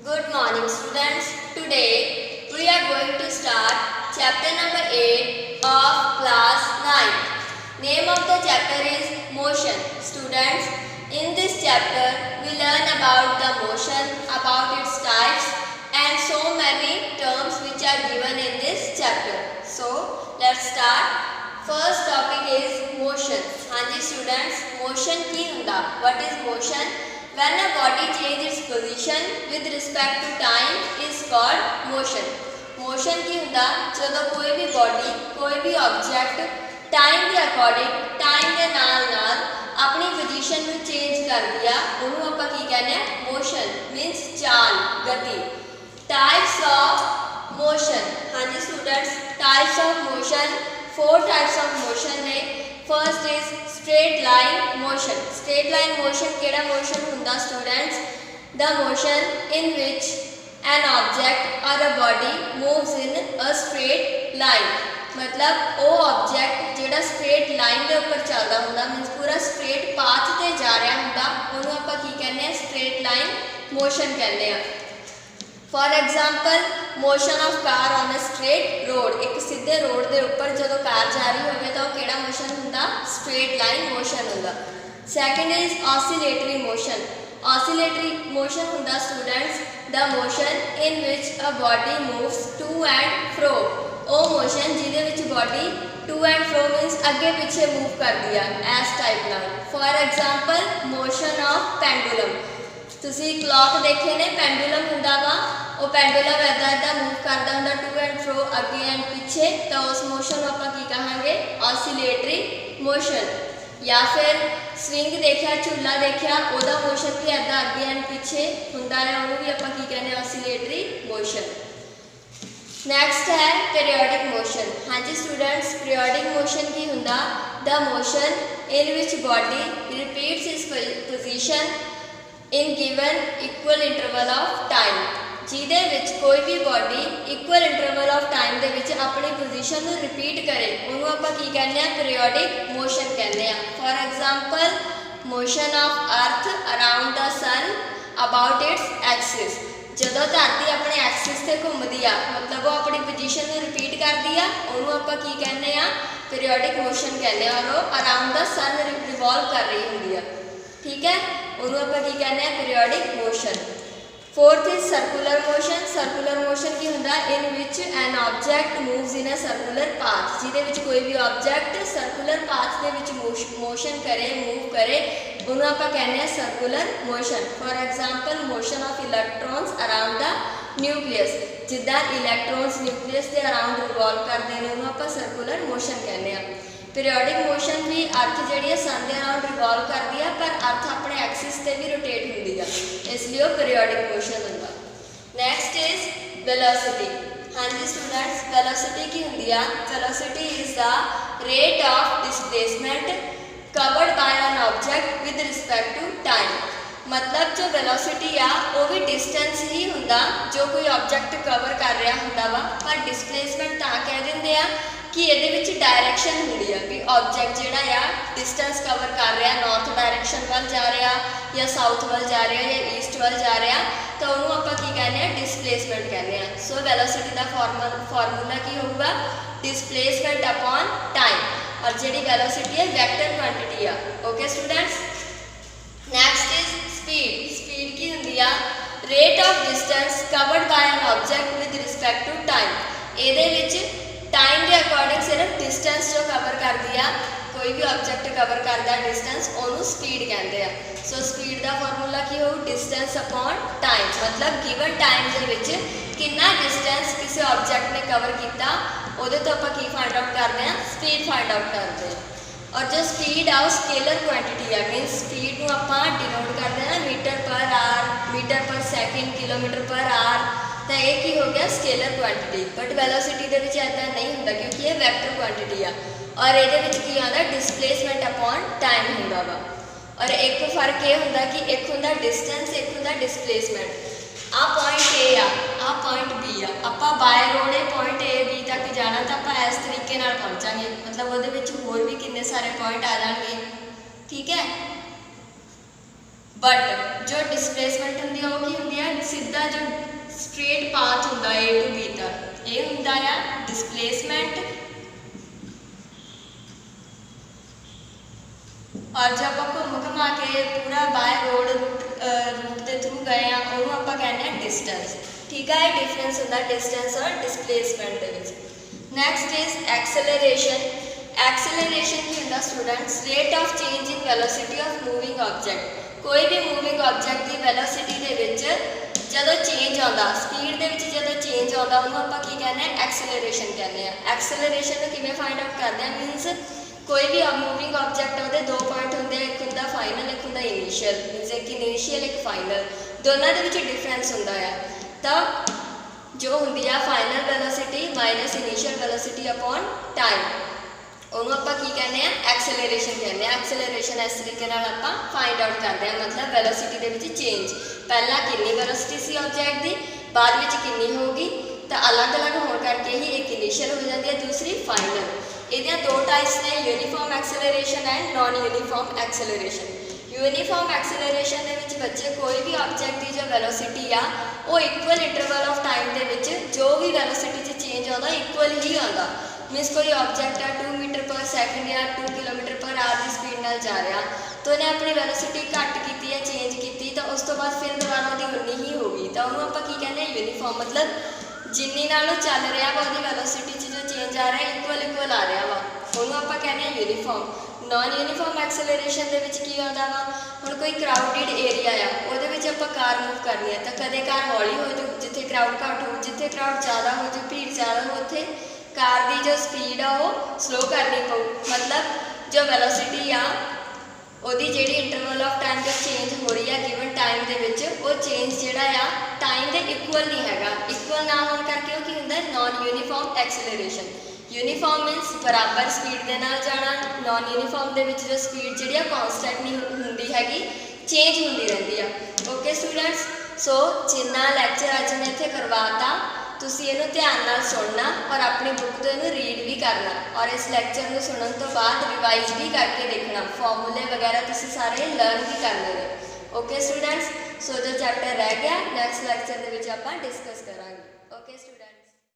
Good morning students. Today we are going to start chapter number 8 of class 9. Name of the chapter is motion. Students, in this chapter we learn about the motion, about its types and so many terms which are given in this chapter. So let's start. First topic is motion. Hanji students, motion ki hunda? What is motion? When a body changes its position with respect to time is called motion. Motion की हुंदा जदों कोई भी body कोई भी object time के according time के नाल नाल अपनी पोजीशन में चेंज कर दिया उन्होंने आपां की कहने मोशन मीन्स चाल गति. Types of motion. हाँ जी students, types of motion 4 types of motion ने. First is straight line motion. Straight line motion केड़ा मोशन हुंदा students? The motion in which an object और a body moves in a straight line. मतलब वो object जेड़ा straight line के उपर चलता हुंदा मीनस पूरा स्ट्रेट पाथ ते जा रहा हुंदा उन्होंने आपां की कहने हैं स्ट्रेट लाइन मोशन कहने हैं. For example motion of car on a straight road. एक सीधे रोड के उपर जो कार जा रही हो तो केड़ा मोशन हुंदा? स्ट्रेट लाइन मोशन हुंदा. Second is oscillatory motion. Oscillatory motion हुंदा students the motion in which a body moves to and fro. वो मोशन जिहदे विच body to and fro means अगे पिछे मूव कर दिया एस टाइप नाल. For example motion of pendulum. तुसी क्लॉक देखे ने पेंडुलम हुंदा वा वो पेंडुलम इदा इदा मूव करता हुंदा टू एंड फ्रो अगे एंड पिछे तो उस मोशन आपां की कहांगे? Oscillatory motion. या फिर स्विंग देखा झूला देखा ओदा मोशन भी इदा अगे एंड पिछे हुंदा है उन्होंने भी आपां की कहने ऑसिलेटरी मोशन. नैक्सट है पीरियोडिक मोशन. हाँ जी स्टूडेंट्स, पीरियोडिक मोशन की हुंदा the motion in which body repeats its position in given equal interval of time. जिहदे विच कोई भी body equal interval of time दे विच अपनी पोजीशन को रिपीट करे उन्होंने आपां की कहने हैं? पीरियोडिक मोशन कहने हैं. For example motion of earth around the sun about its axis. जदों धरती अपने एक्सिस से घूमती आ मतलब वो अपनी पोजीशन को रिपीट करती है उन्होंने आपां की कहने हैं? पीरियोडिक मोशन कहने हैं. और वो अराउंड द सन रिवॉल्व कर रही होंगी है. ठीक है, उन्होंने आपां की कहने हैं? Periodic motion. Fourth is circular motion. Circular motion की हुंदा in which an object moves in a circular path. जिहदे विच कोई भी ऑब्जेक्ट सर्कुलर पाथ दे विच मोशन करे मूव करे उन्होंने आपां कहने हैं circular motion. For example motion of electrons around the nucleus. जिद्दां इलैक्ट्रॉन्स न्यूक्लियस के अराउंड रिवॉल्व करते हैं उन्होंने आपां सर्कुलर मोशन कहने हैं. पीरियोडिक मोशन भी अर्थ जी सन के अराउंड रिवॉल्व करती है पर अर्थ अपने एक्सिस से भी रोटेट होती है इसलिए वो पीरियोडिक मोशन होगा. Next is velocity. हाँ जी स्टूडेंट्स, वेलोसिटी की होंगी है? Velocity is the rate of displacement covered by an object with respect to time. मतलब जो वेलोसिटी आ वो भी डिस्टेंस ही होंदा जो कोई ऑब्जेक्ट कवर कर रहा होंदा वा पर डिस्प्लेसमेंट तां कह देंगे आ कि ये डायरैक्शन होंगी है भी ऑब्जेक्ट जोड़ा आ डिस्टेंस कवर कर रहा नॉर्थ डायरैक्शन वाल जा रहा या साउथ वाल जा रहा या ईस्ट वाल जा रहा तो उन्होंने आप की कहने हैं? डिस्प्लेसमेंट कहने हैं. सो वेलोसिटी का फॉर्मूला की होगा? Displacement upon time. और जी वेलोसिटी है वैक्टर क्वांटिटी है. Okay students. Next is speed. Speed की होंगी है rate of distance covered by an object with respect to time. ये टाइम के अकॉर्डिंग सिर्फ डिस्टेंस जो कवर कर दिया कोई भी ऑब्जेक्ट कवर करता डिस्टेंस उन्होंने स्पीड कहते हैं. सो स्पीड का फॉर्मूला की हो? Distance upon time. मतलब गिवन टाइम के कितना डिस्टेंस किसी ऑब्जेक्ट ने कवर किया वो तो आप फाइंड आउट करते हैं? स्पीड फाइंड आउट करते हैं. और जो स्पीड आ वो स्केलर क्वांटिटी है मीनस स्पीड को आप डिनोट करते हैं मीटर पर आवर मीटर पर सैकेंड किलोमीटर पर आवर तो ये हो गया स्केलर क्वांटिटी. बट वेलोसिटी के इदा नहीं होंगे क्योंकि ये वैक्टर क्वांटिटी आ और ये आता डिस्प्लेसमेंट अपॉन टाइम होंगे वा. और एक फर्क ये होंगे कि एक होंगे डिस्टेंस एक होंगे डिस्प्लेसमेंट. आ पॉइंट ए आ पॉइंट बी आप by road point A B तक जाना तो आप इस तरीके पहुँचांगे मतलब वो होर भी कितने सारे पॉइंट आ जाएंगे. ठीक है, बट जो डिसप्लेसमेंट होंगी वो की होंगी है सीधा जो स्ट्रेट पाथ होंगे ए टू बी तक ये होंगे आ डिसप्लेसमेंट। और जो आप घूम घुमा के पूरा बाय रोड रूट के थ्रू गए हैं उन्होंने आप कहने डिस्टेंस। ठीक है, डिफरेंस होंगे डिस्टेंस और डिसप्लेसमेंट के। Next is acceleration. एक्सेलरेशन की होंगे students rate of change in velocity of moving object. कोई भी मूविंग ऑब्जेक्ट की वेलोसिटी के जो चेंज आता स्पीड के जो चेंज आता उन्होंने आप कहने एक्सेलरेशन कहने। एक्सेलरेशन किमें फाइंड आउट करते हैं मीनस कोई भी मूविंग ऑब्जेक्ट वो दो पॉइंट होंगे, एक होंगे फाइनल एक होंगे इनिशियल, मीनस एक इनिशियल एक फाइनल, दोनों के डिफरेंस होंगे है। तो जो होंगी है final velocity minus initial velocity upon time उन्होंने आप कहने एक्सेलरेशन कहने। एक्सेलरेशन इस तरीके आप फाइंड आउट करते हैं, मतलब वेलोसिटी के चेंज पहला कितनी वेलोसिटी सी ऑब्जेक्ट की बाद में कितनी होगी, तो अलग अलग होने करके ही एक इनिशियल हो जाती है दूसरी फाइनल। ये दो टाइप्स ने uniform acceleration and non uniform acceleration. Uniform acceleration के बच्चे कोई भी ऑब्जेक्ट की जो वेलोसिटी आ वो इक्वल इंटरवल ऑफ टाइम के जो भी वेलोसिटी चेंज आता इक्वल ही आता। मीनस कोई ऑब्जेक्ट है 2 मीटर पर सैकेंड या 2 किलोमीटर पर आवर की स्पीड नाल जा रहा तो उन्हें अपनी वेलोसिटी घट की या चेंज की तो उस तो बाद फिर दोबारा वो उन्नी ही होगी, तो उन्होंने आप कहने यूनीफॉर्म मतलब जिन्नी नाल चल रहा वा वो वेलोसिटी जो चेंज आ रहा है इक्वल इक्वल आ रहा वा उन्होंने आप कहने यूनीफॉर्म। नॉन यूनीफॉर्म एक्सेलरेशन के आता वा हम कोई क्राउडिड एरिया आ वो आप कार मूव करनी है तो कदे कार हौली हो जाऊ जिथे क्राउड घट हो, जिथे क्राउड ज़्यादा हो जाऊ भीड़ ज़्यादा हो उत्थे कार की जो स्पीड आ वो स्लो करनी पऊ। मतलब जो वेलोसिटी आ ਉਹਦੀ ਜਿਹੜੀ इंटरवल ऑफ टाइम जो चेंज हो रही है गिवन टाइम के वो चेंज जोड़ा आ टाइम के इक्वल नहीं है। इक्वल ना होने करके वो की होंगे नॉन यूनीफॉर्म एक्सेलरेशन। यूनीफॉर्म मीनस बराबर स्पीड के नाल जाना, नॉन यूनीफॉर्म के जो स्पीड जी कॉन्सटेंट नहीं होंगी हैगी चेंज होती रहती है। ओके स्टूडेंट्स, सो जिन्ना लैक्चर अज मैं इत्थे करवाता तुसी इहनूं ध्यान नाल सुनना और अपनी बुक तो इहनूं रीड भी करना और इस लैक्चर को सुनने तो बाद रिवाइज भी करके देखना, फॉर्मूले वगैरह तुसी सारे लर्न भी करने ने। ओके स्टूडेंट्स, सो जो चैप्टर रह गया नैक्सट लैक्चर के आपां डिस्कस करांगे। Okay students.